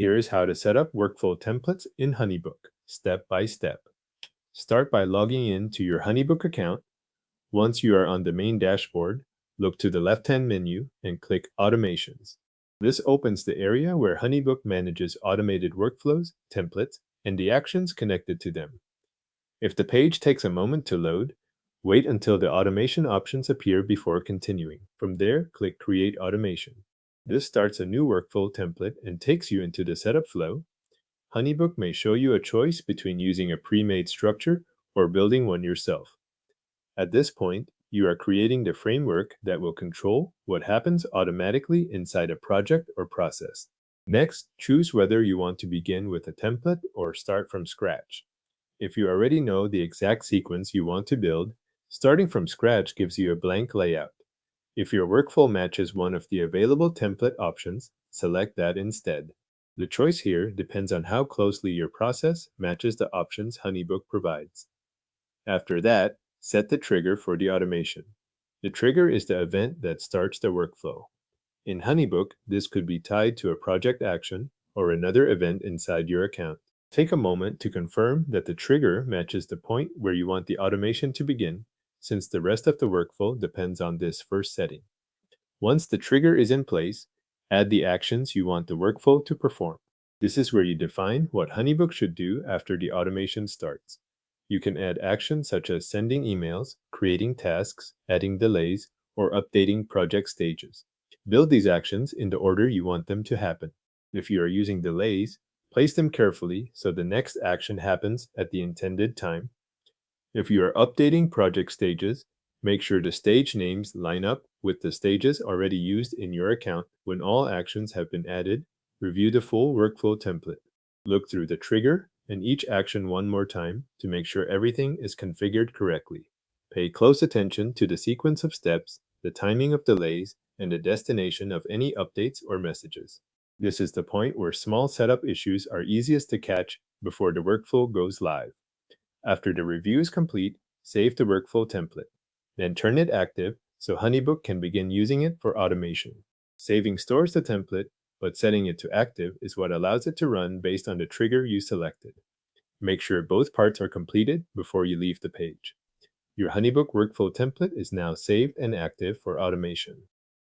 Here is how to set up workflow templates in HoneyBook, step by step. Start by logging in to your HoneyBook account. Once you are on the main dashboard, look to the left-hand menu and click Automations. This opens the area where HoneyBook manages automated workflows, templates, and the actions connected to them. If the page takes a moment to load, wait until the automation options appear before continuing. From there, click Create Automation. This starts a new workflow template and takes you into the setup flow. HoneyBook may show you a choice between using a pre-made structure or building one yourself. At this point, you are creating the framework that will control what happens automatically inside a project or process. Next, choose whether you want to begin with a template or start from scratch. If you already know the exact sequence you want to build, starting from scratch gives you a blank layout. If your workflow matches one of the available template options, select that instead. The choice here depends on how closely your process matches the options HoneyBook provides. After that, set the trigger for the automation. The trigger is the event that starts the workflow. In HoneyBook, this could be tied to a project action or another event inside your account. Take a moment to confirm that the trigger matches the point where you want the automation to begin, since the rest of the workflow depends on this first setting. Once the trigger is in place, add the actions you want the workflow to perform. This is where you define what HoneyBook should do after the automation starts. You can add actions such as sending emails, creating tasks, adding delays, or updating project stages. Build these actions in the order you want them to happen. If you are using delays, place them carefully so the next action happens at the intended time. If you are updating project stages, make sure the stage names line up with the stages already used in your account. When all actions have been added, review the full workflow template. Look through the trigger and each action one more time to make sure everything is configured correctly. Pay close attention to the sequence of steps, the timing of delays, and the destination of any updates or messages. This is the point where small setup issues are easiest to catch before the workflow goes live. After the review is complete, save the workflow template. Then turn it active so HoneyBook can begin using it for automation. Saving stores the template, but setting it to active is what allows it to run based on the trigger you selected. Make sure both parts are completed before you leave the page. Your HoneyBook workflow template is now saved and active for automation.